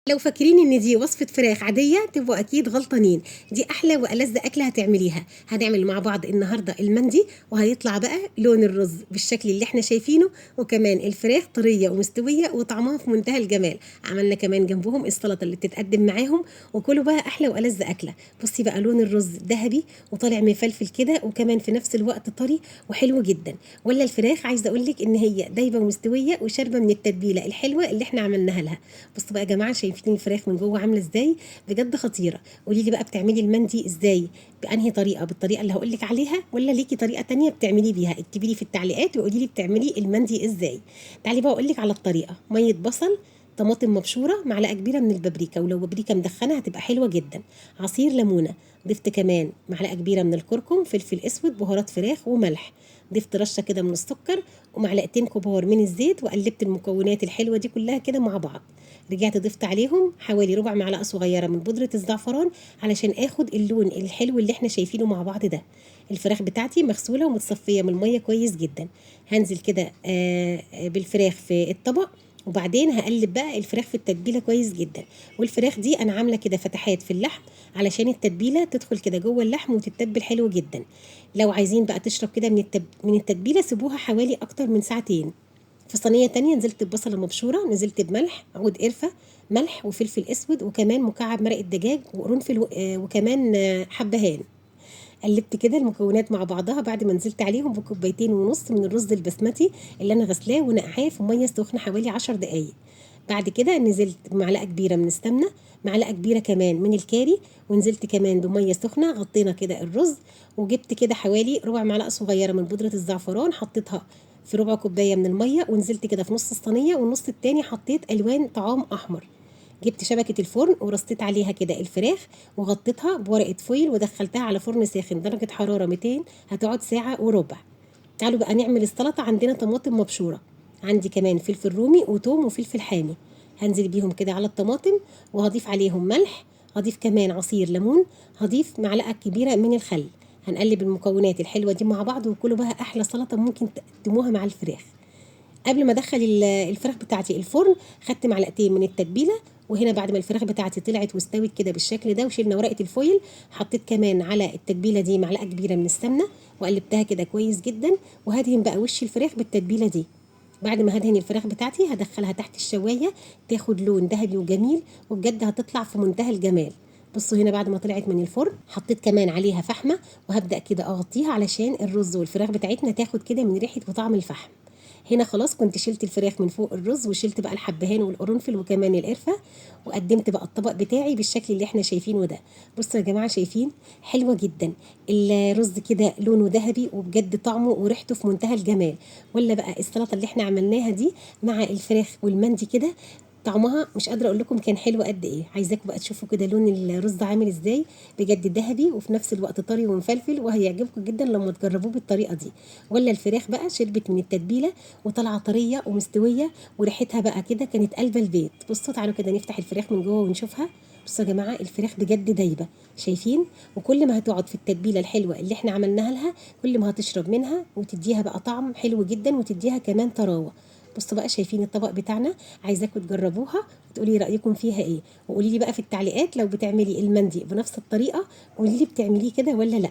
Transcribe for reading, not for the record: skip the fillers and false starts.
لو فاكرين ان دي وصفة فراخ عادية تبقوا اكيد غلطانين. دي احلى والذ اكلة هتعمليها. هنعمل مع بعض النهاردة المندي، وهيطلع بقى لون الرز بالشكل اللي احنا شايفينه، وكمان الفراخ طرية ومستوية وطعمها في منتهى الجمال. عملنا كمان جنبهم السلطة اللي بتتقدم معاهم، وكلوا بقى احلى والذ اكلة. بصي بقى لون الرز ذهبي وطالع مفلفل كده، وكمان في نفس الوقت طري وحلو جدا. ولا الفراخ عايزه اقول لك ان هي دايبه ومستويه وشاربه من التتبيله الحلوه اللي احنا عملناها لها. بصوا بقى يا جماعه، شايفين الفراخ من جوه عامله ازاي؟ بجد خطيره. قولي لي بقى بتعملي المندي ازاي؟ بانهي طريقه؟ بالطريقه اللي هقول لك عليها، ولا ليكي طريقه تانية بتعملي بيها؟ اكتبي لي في التعليقات وقولي لي بتعملي المندي ازاي. تعالي بقى اقول لك على الطريقه. ميه بصل، طماطم مبشوره، معلقه كبيره من البابريكا، ولو بابريكا مدخنه هتبقى حلوه جدا. عصير ليمونه، ضفت كمان معلقه كبيره من الكركم، فلفل اسود، بهارات فراخ، وملح. ضفت رشه كده من السكر ومعلقتين كبار من الزيت، وقلبت المكونات الحلوه دي كلها كده مع بعض. رجعت ضفت عليهم حوالي ربع معلقه صغيره من بودره الزعفران علشان اخد اللون الحلو اللي احنا شايفينه مع بعض ده. الفراخ بتاعتي مغسوله ومتصفيه من الميه كويس جدا. هنزل كده بالفراخ في الطبق، وبعدين هقلب بقى الفراخ في التتبيله كويس جدا. والفراخ دي انا عامله كده فتحات في اللحم علشان التتبيله تدخل كده جوه اللحم وتتبل حلو جدا. لو عايزين بقى تشرب كده من التتبيله سيبوها حوالي اكتر من ساعتين. في صينيه تانية نزلت ببصله مبشوره، نزلت بملح، عود قرفه، ملح وفلفل اسود، وكمان مكعب مرق الدجاج وقرنفل وكمان حبهان. قلبت كده المكونات مع بعضها بعد ما نزلت عليهم بكوبايتين ونص من الرز البسمتي اللي انا غسلاه ونقعاه في ميه سخنه حوالي 10 دقايق. بعد كده نزلت بمعلقه كبيره من السمنه، معلقه كبيره كمان من الكاري، ونزلت كمان بميه سخنه. غطينا كده الرز، وجبت كده حوالي ربع معلقه صغيره من بودره الزعفران، حطيتها في ربع كوبايه من الميه، ونزلت كده في نص الصينيه، والنص التاني حطيت الوان طعام احمر. جبت شبكة الفرن ورصيت عليها كده الفراخ، وغطيتها بورقة فويل، ودخلتها على فرن ساخن درجة حرارة 200، هتقعد ساعة وربع. تعالوا بقى نعمل السلطة. عندنا طماطم مبشورة، عندي كمان فلفل رومي وتوم وفلفل حامي. هنزل بيهم كده على الطماطم، وهضيف عليهم ملح، هضيف كمان عصير ليمون، هضيف معلقة كبيرة من الخل. هنقلب المكونات الحلوة دي مع بعض، وكلوا بقى أحلى سلطة ممكن تقدموها مع الفراخ. قبل ما ادخل الفراخ بتاعتي الفرن، خدت معلقتين من التتبيله. وهنا بعد ما الفراخ بتاعتي طلعت واستوت كده بالشكل ده وشيلنا ورقه الفويل، حطيت كمان على التتبيله دي معلقه كبيره من السمنه، وقلبتها كده كويس جدا. وهدهن بقى وش الفراخ بالتتبيله دي. بعد ما هدهن الفراخ بتاعتي هدخلها تحت الشوايه تاخد لون ذهبي وجميل، وبجد هتطلع في منتهى الجمال. بصوا هنا بعد ما طلعت من الفرن حطيت كمان عليها فحمه، وهبدا كده اغطيها علشان الرز والفراخ بتاعتنا تاخد كده من ريحه وطعم الفحم. هنا خلاص كنت شلت الفراخ من فوق الرز، وشلت بقى الحبهان والقرنفل وكمان القرفه، وقدمت بقى الطبق بتاعي بالشكل اللي احنا شايفينه ده. بصوا يا جماعه، شايفين؟ حلوه جدا. الرز كده لونه ذهبي، وبجد طعمه وريحته في منتهى الجمال. ولا بقى السلطه اللي احنا عملناها دي مع الفراخ والمندي كده، طعمها مش قادره اقول لكم كان حلو قد ايه. عايزاكم بقى تشوفوا كده لون الرز عامل ازاي، بجد ذهبي وفي نفس الوقت طري ومفلفل، وهيعجبكم جدا لما تجربوه بالطريقه دي. ولا الفراخ بقى شربت من التتبيله وطالعه طريه ومستويه، وريحتها بقى كده كانت قلبه البيت. بصوا تعالوا كده نفتح الفراخ من جوه ونشوفها. بصوا يا جماعه، الفراخ بجد دايبه، شايفين؟ وكل ما هتقعد في التتبيله الحلوه اللي احنا عملناها لها، كل ما هتشرب منها وتديها بقى طعم حلو جدا، وتديها كمان طراوه. بصوا بقى، شايفين الطبق بتاعنا؟ عايزاكم تجربوها وتقولي رايكم فيها ايه. وقولي لي بقى في التعليقات لو بتعملي المندي بنفس الطريقه، قولي لي بتعمليه كده ولا لا.